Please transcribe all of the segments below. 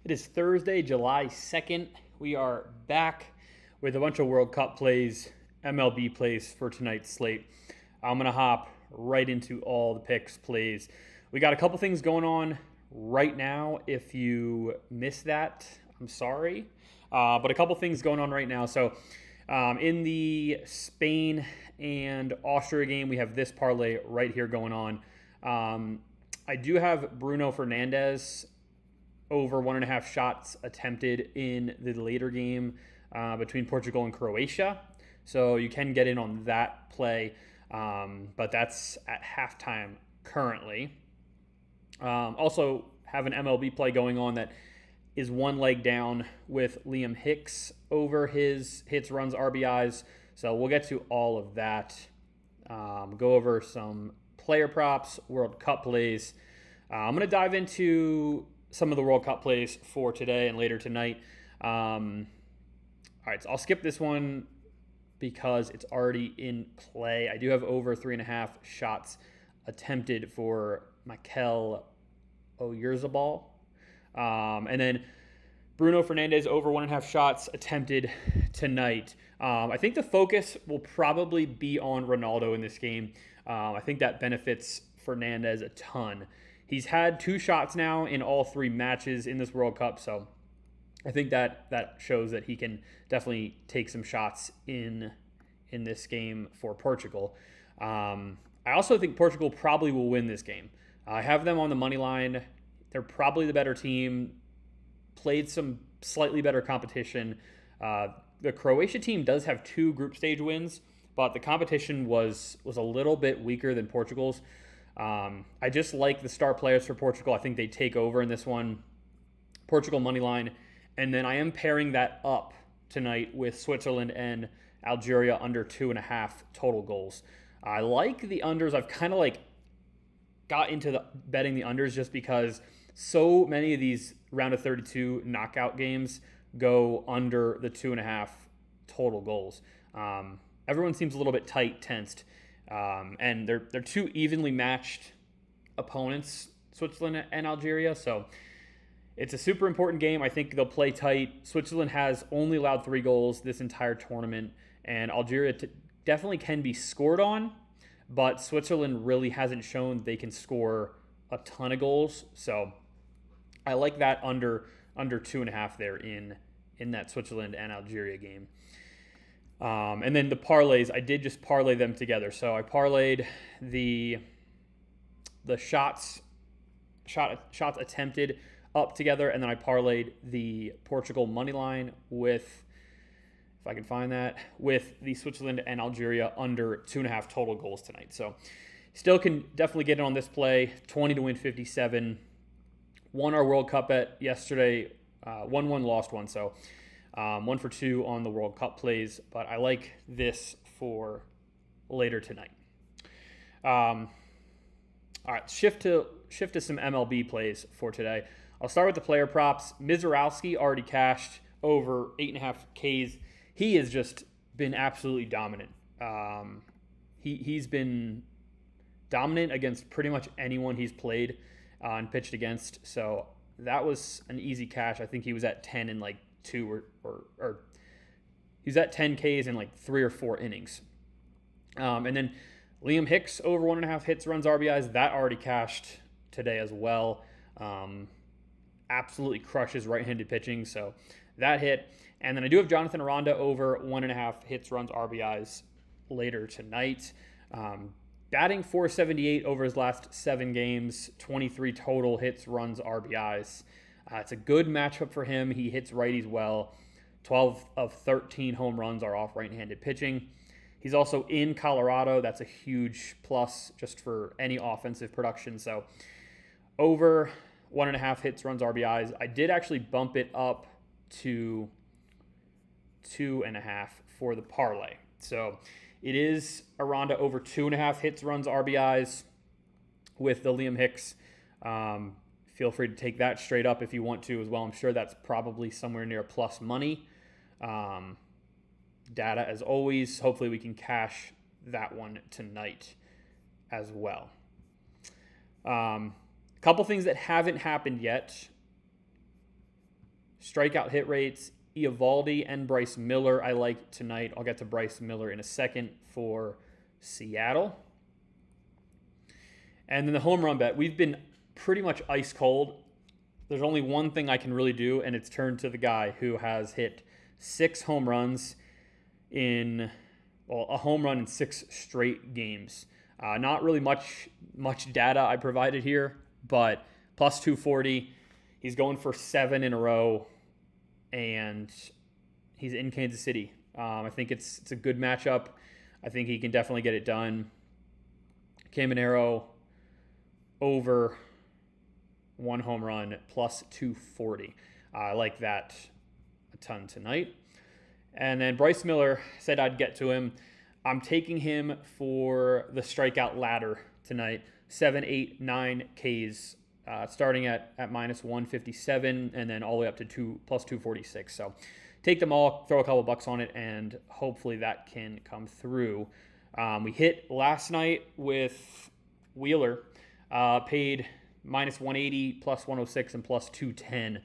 It is Thursday, July 2nd. We are back with a bunch of World Cup plays, MLB plays for tonight's slate. I'm going to hop right into all the picks, plays. We got a couple things going on right now. If you missed that, I'm sorry. But a couple things going on right now. So in the Spain and Austria game, we have this parlay right here going on. I do have Bruno Fernandes over 1.5 shots attempted in the later game between Portugal and Croatia. So you can get in on that play, but that's at halftime currently. Also have an MLB play going on that is one leg down with Liam Hicks over his hits, runs, RBIs. So we'll get to all of that. Go over some player props, World Cup plays. I'm going to dive into some of the World Cup plays for today and later tonight. All right, so I'll skip this one because it's already in play. I do have over 3.5 shots attempted for Mikel Oyarzabal. And then Bruno Fernandes over 1.5 shots attempted tonight. I think the focus will probably be on Ronaldo in this game. I think that benefits Fernandes a ton. He's had 2 shots now in all 3 matches in this World Cup, so I think that shows that he can definitely take some shots in this game for Portugal. I also think Portugal probably will win this game. I have them on the money line. They're probably the better team. Played some slightly better competition. The Croatia team does have 2 group stage wins, but the competition was a little bit weaker than Portugal's. I just like the star players for Portugal. I think they take over in this one. Portugal money line. And then I am pairing that up tonight with Switzerland and Algeria under 2.5 total goals. I like the unders. I've kind of got into the betting the unders just because so many of these round of 32 knockout games go under the 2.5 total goals. Everyone seems a little bit tight, tensed. And they're 2 evenly matched opponents, Switzerland and Algeria. So it's a super important game. I think they'll play tight. Switzerland has only allowed 3 goals this entire tournament, and Algeria definitely can be scored on, but Switzerland really hasn't shown they can score a ton of goals. So I like that under 2.5 there in that Switzerland and Algeria game. And then the parlays, I did just parlay them together. So I parlayed the shots attempted up together, and then I parlayed the Portugal money line with, if I can find that, with the Switzerland and Algeria under 2.5 total goals tonight. So still can definitely get in on this play. 20 to win 57. Won our World Cup bet yesterday. Won one, lost one. So 1 for 2 on the World Cup plays, but I like this for later tonight. All right, shift to some MLB plays for today. I'll start with the player props. Mizorowski already cashed over 8.5 Ks. He has just been absolutely dominant. He's been dominant against pretty much anyone he's played and pitched against. So that was an easy cash. I think he was at 10 in 2 or he's at 10 Ks in 3 or 4 innings. And then Liam Hicks over 1.5 hits, runs, RBIs. That already cashed today as well. Absolutely crushes right-handed pitching, so that hit. And then I do have Jonathan Aranda over 1.5 hits, runs, RBIs later tonight. Batting .478 over his last 7 games, 23 total hits, runs, RBIs. It's a good matchup for him. He hits righties well. 12 of 13 home runs are off right-handed pitching. He's also in Colorado. That's a huge plus just for any offensive production. So over 1.5 hits, runs, RBIs. I did actually bump it up to 2.5 for the parlay. So it is Aranda over 2.5 hits, runs, RBIs with the Liam Hicks. Feel free to take that straight up if you want to as well. I'm sure that's probably somewhere near plus money. Data as always. Hopefully we can cash that one tonight as well. Couple things that haven't happened yet. Strikeout hit rates, Eovaldi and Bryce Miller I like tonight. I'll get to Bryce Miller in a second for Seattle. And then the home run bet. We've been pretty much ice cold. There's only one thing I can really do, and it's turn to the guy who has hit 6 home runs in, well, a home run in 6 straight games. Not really much data I provided here, but plus 240. He's going for 7 in a row, and he's in Kansas City. I think it's a good matchup. I think he can definitely get it done. Caminero over 1 home run plus 240. I like that a ton tonight. And then Bryce Miller, said I'd get to him. I'm taking him for the strikeout ladder tonight. 7, 8, 9 Ks, starting at minus 157 and then all the way up to plus 246. So take them all, throw a couple bucks on it, and hopefully that can come through. We hit last night with Wheeler, paid minus 180, plus 106, and plus 210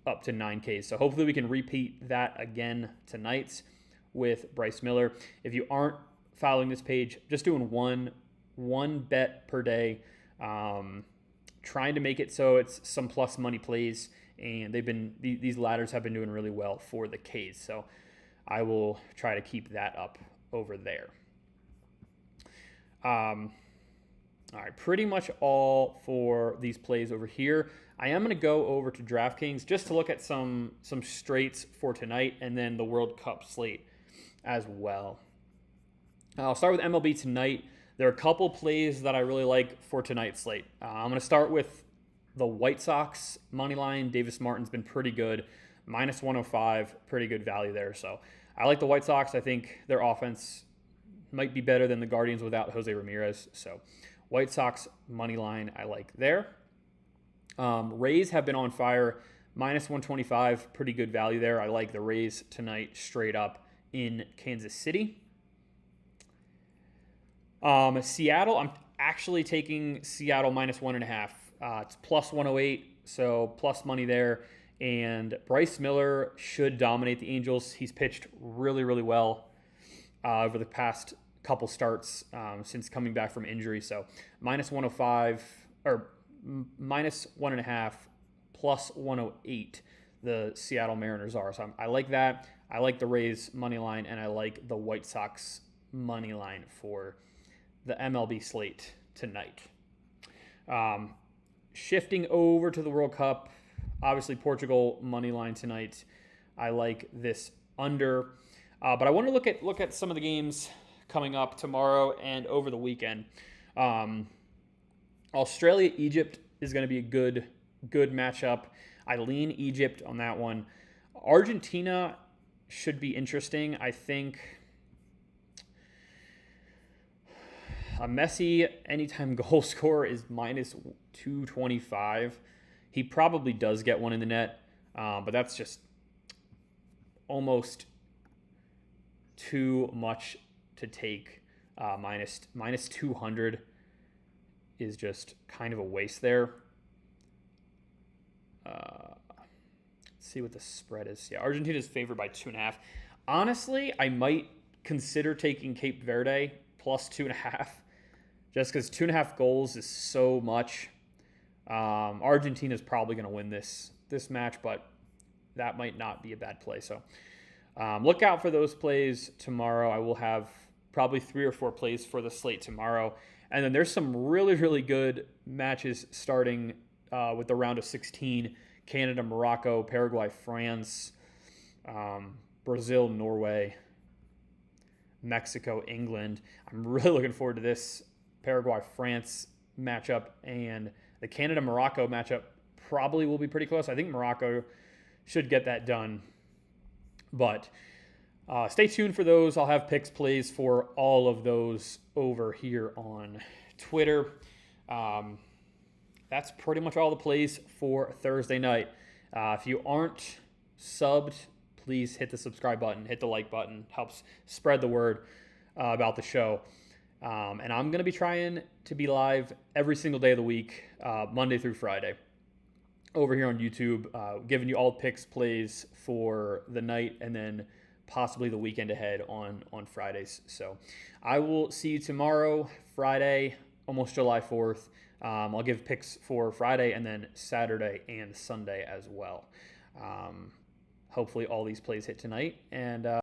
up to 9Ks. So hopefully we can repeat that again tonight with Bryce Miller. If you aren't following this page, just doing one bet per day, trying to make it so it's some plus money plays, and these ladders have been doing really well for the Ks. So I will try to keep that up over there. All right, pretty much all for these plays over here. I am going to go over to DraftKings just to look at some straights for tonight, and then the World Cup slate as well. I'll start with MLB tonight. There are a couple plays that I really like for tonight's slate. I'm going to start with the White Sox money line. Davis Martin's been pretty good. Minus 105, pretty good value there. So I like the White Sox. I think their offense might be better than the Guardians without Jose Ramirez. So White Sox money line I like there. Rays have been on fire. Minus 125, pretty good value there. I like the Rays tonight straight up in Kansas City. Seattle, I'm actually taking Seattle minus 1.5. It's plus 108, so plus money there. And Bryce Miller should dominate the Angels. He's pitched really, really well over the past couple starts since coming back from injury. So minus 105, or minus 1.5, plus 108, the Seattle Mariners are. So I like that. I like the Rays money line, and I like the White Sox money line for the MLB slate tonight. Shifting over to the World Cup, obviously Portugal money line tonight. I like this under, but I want to look at some of the games coming up tomorrow and over the weekend. Australia Egypt is going to be a good matchup. I lean Egypt on that one. Argentina should be interesting. I think a Messi anytime goal scorer is minus 225. He probably does get one in the net, but that's just almost too much to take. Minus 200 is just kind of a waste there. Let's see what the spread is. Yeah, Argentina's favored by 2.5. Honestly, I might consider taking Cape Verde plus 2.5. Just because 2.5 goals is so much. Argentina's probably going to win this match, but that might not be a bad play. So look out for those plays tomorrow. I will have probably 3 or 4 plays for the slate tomorrow. And then there's some really, really good matches starting with the round of 16. Canada, Morocco, Paraguay, France, Brazil, Norway, Mexico, England. I'm really looking forward to this Paraguay-France matchup, and the Canada-Morocco matchup probably will be pretty close. I think Morocco should get that done. But stay tuned for those. I'll have picks, plays for all of those over here on Twitter. That's pretty much all the plays for Thursday night. If you aren't subbed, please hit the subscribe button, hit the like button. Helps spread the word about the show. And I'm going to be trying to be live every single day of the week, Monday through Friday. over here on YouTube, giving you all picks plays for the night and then possibly the weekend ahead on Fridays. So I will see you tomorrow, Friday, almost July 4th. I'll give picks for Friday and then Saturday and Sunday as well. Hopefully all these plays hit tonight. And